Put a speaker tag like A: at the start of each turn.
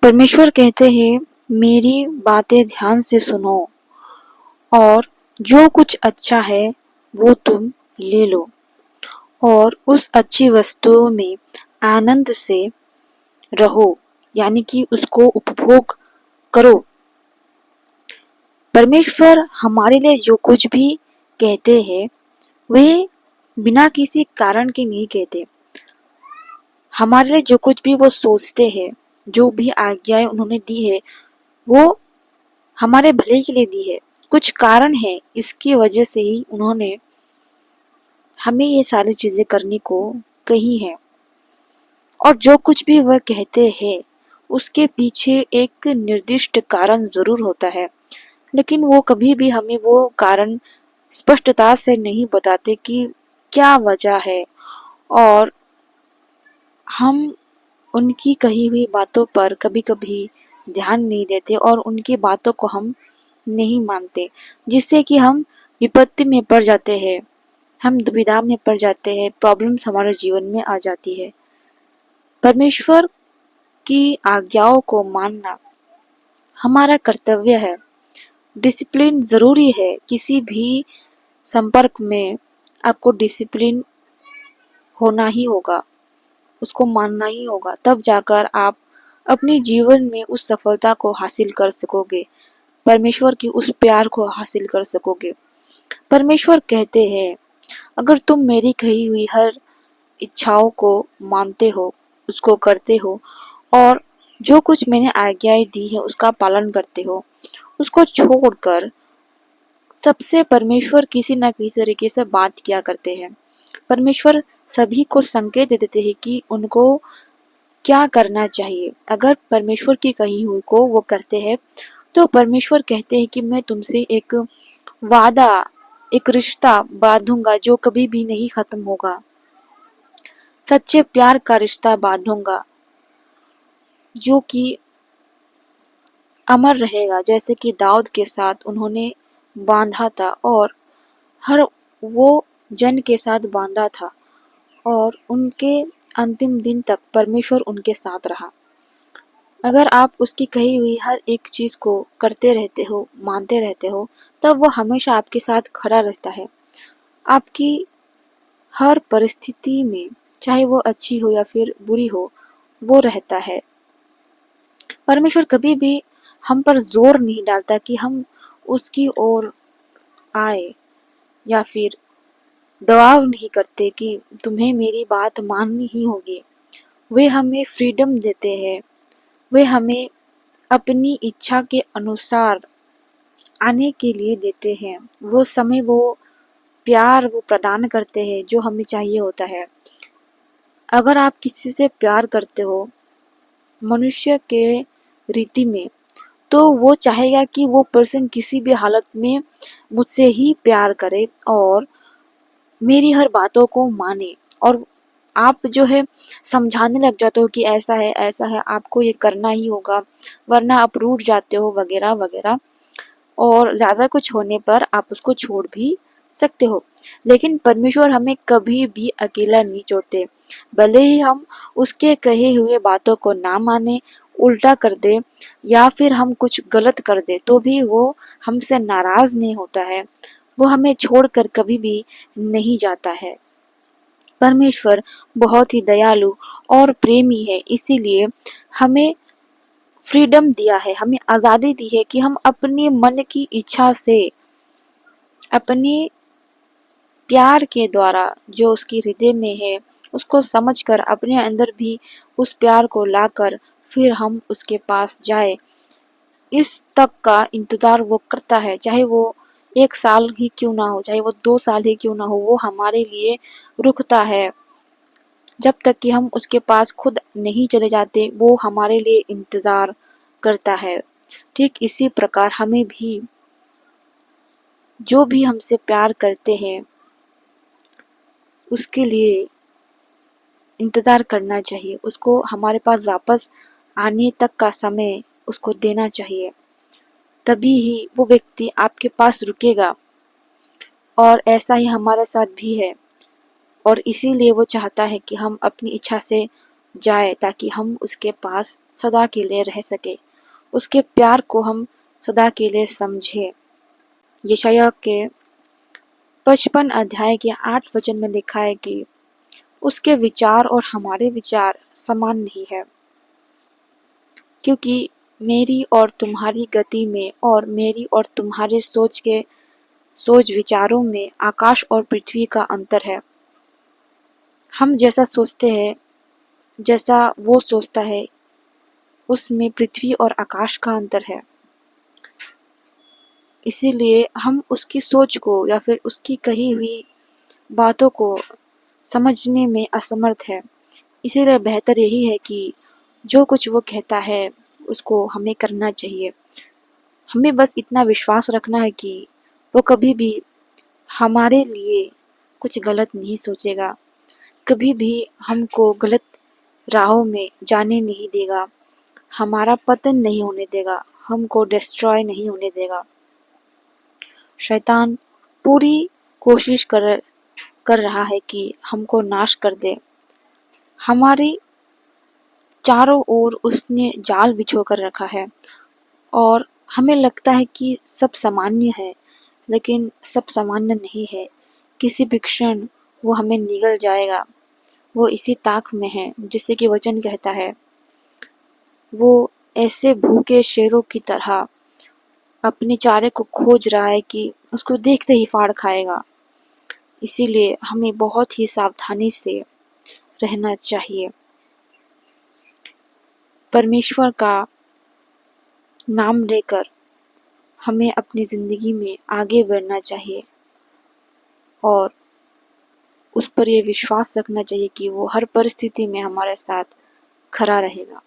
A: परमेश्वर कहते हैं, मेरी बातें ध्यान से सुनो और जो कुछ अच्छा है वो तुम ले लो और उस अच्छी वस्तुओं में आनंद से रहो, यानी कि उसको उपभोग करो। परमेश्वर हमारे लिए जो कुछ भी कहते हैं वे बिना किसी कारण के नहीं कहते। हमारे लिए जो कुछ भी वो सोचते हैं, जो भी आज्ञाएं उन्होंने दी है वो हमारे भले के लिए दी है। कुछ कारण है, इसकी वजह से ही उन्होंने हमें ये सारी चीजें करने को कही है। और जो कुछ भी वह कहते हैं उसके पीछे एक निर्दिष्ट कारण जरूर होता है, लेकिन वो कभी भी हमें वो कारण स्पष्टता से नहीं बताते कि क्या वजह है। और हम उनकी कही हुई बातों पर कभी कभी ध्यान नहीं देते और उनकी बातों को हम नहीं मानते, जिससे कि हम विपत्ति में पड़ जाते हैं, हम दुविधा में पड़ जाते हैं, प्रॉब्लम्स हमारे जीवन में आ जाती है। परमेश्वर की आज्ञाओं को मानना हमारा कर्तव्य है। डिसिप्लिन जरूरी है, किसी भी संपर्क में आपको डिसिप्लिन होना ही होगा, उसको मानना ही होगा, तब जाकर आप अपने जीवन में उस सफलता को हासिल कर सकोगे, परमेश्वर की उस प्यार को हासिल कर सकोगे। परमेश्वर कहते हैं, अगर तुम मेरी कही हुई हर इच्छाओं को मानते हो, उसको करते हो और जो कुछ मैंने आज्ञाएं दी है उसका पालन करते हो, उसको छोड़कर सबसे परमेश्वर किसी न किसी तरीके से बात किया करते हैं। परमेश्वर सभी को संकेत दे देते हैं कि उनको क्या करना चाहिए। अगर परमेश्वर की कही हुई को वो करते हैं तो परमेश्वर कहते हैं कि मैं तुमसे एक वादा, एक रिश्ता बांधूंगा जो कभी भी नहीं खत्म होगा, सच्चे प्यार का रिश्ता बांधूंगा जो कि अमर रहेगा, जैसे कि दाऊद के साथ उन्होंने बांधा था और हर वो जन के साथ बांधा था और उनके अंतिम दिन तक परमेश्वर उनके साथ रहा। अगर आप उसकी कही हुई हर एक चीज को करते रहते हो, मानते रहते हो, तब वो हमेशा आपके साथ खड़ा रहता है। आपकी हर परिस्थिति में, चाहे वो अच्छी हो या फिर बुरी हो, वो रहता है। परमेश्वर कभी भी हम पर जोर नहीं डालता कि हम उसकी ओर आए, या फिर दबाव नहीं करते कि तुम्हें मेरी बात माननी ही होगी। वे हमें फ्रीडम देते हैं, वे हमें अपनी इच्छा के अनुसार आने के लिए देते हैं। वो समय, वो प्यार वो प्रदान करते हैं जो हमें चाहिए होता है। अगर आप किसी से प्यार करते हो मनुष्य के रीति में, तो वो चाहेगा कि वो पर्सन किसी भी हालत में मुझसे ही प्यार करे और मेरी हर बातों को माने। और आप जो है समझाने लग जाते हो कि ऐसा है, ऐसा है, आपको ये करना ही होगा वरना आप रूठ जाते हो, वगैरह वगैरह। और ज्यादा कुछ होने पर आप उसको छोड़ भी सकते हो। लेकिन परमेश्वर हमें कभी भी अकेला नहीं छोड़ते। भले ही हम उसके कहे हुए बातों को ना माने, उल्टा कर दे या फिर हम कुछ गलत कर दे, तो भी वो हमसे नाराज नहीं होता है, वो हमें छोड़कर कभी भी नहीं जाता है। परमेश्वर बहुत ही दयालु और प्रेमी है, इसीलिए हमें फ्रीडम दिया है, हमें आजादी दी है कि हम अपने मन की इच्छा से, अपने प्यार के द्वारा जो उसकी हृदय में है उसको समझकर अपने अंदर भी उस प्यार को लाकर फिर हम उसके पास जाए। इस तक का इंतजार वो करता है, चाहे वो 1 साल ही क्यों ना हो, चाहे वो 2 साल ही क्यों ना हो, वो हमारे लिए रुकता है। जब तक कि हम उसके पास खुद नहीं चले जाते वो हमारे लिए इंतजार करता है। ठीक इसी प्रकार हमें भी, जो भी हमसे प्यार करते हैं उसके लिए इंतजार करना चाहिए, उसको हमारे पास वापस आने तक का समय उसको देना चाहिए, तभी ही वो व्यक्ति आपके पास रुकेगा। और ऐसा ही हमारे साथ भी है और इसीलिए वो चाहता है कि हम अपनी इच्छा से जाए ताकि हम उसके पास सदा के लिए रह सके, उसके प्यार को हम सदा के लिए समझे। यशायाह के 55 अध्याय के 8 वचन में लिखा है कि उसके विचार और हमारे विचार समान नहीं है, क्योंकि मेरी और तुम्हारी गति में और मेरी और तुम्हारे सोच विचारों में आकाश और पृथ्वी का अंतर है। हम जैसा सोचते हैं, जैसा वो सोचता है, उसमें पृथ्वी और आकाश का अंतर है। इसीलिए हम उसकी सोच को या फिर उसकी कही हुई बातों को समझने में असमर्थ है। इसीलिए बेहतर यही है कि जो कुछ वो कहता है उसको हमें करना चाहिए। हमें बस इतना विश्वास रखना है कि वो कभी भी हमारे लिए कुछ गलत नहीं सोचेगा, कभी भी हमको गलत राहों में जाने नहीं देगा, हमारा पतन नहीं होने देगा, हमको डिस्ट्रॉय नहीं होने देगा। शैतान पूरी कोशिश कर रहा है कि हमको नाश कर दे। हमारी चारों ओर उसने जाल बिछो कर रखा है और हमें लगता है कि सब सामान्य है, लेकिन सब सामान्य नहीं है। किसी भी क्षण वो हमें निगल जाएगा। वो इसी ताक में है, जिससे कि वचन कहता है, वो ऐसे भूखे शेरों की तरह अपने चारे को खोज रहा है कि उसको देखते ही फाड़ खाएगा। इसीलिए हमें बहुत ही सावधानी से रहना चाहिए। परमेश्वर का नाम लेकर हमें अपनी ज़िंदगी में आगे बढ़ना चाहिए और उस पर ये विश्वास रखना चाहिए कि वो हर परिस्थिति में हमारे साथ खड़ा रहेगा।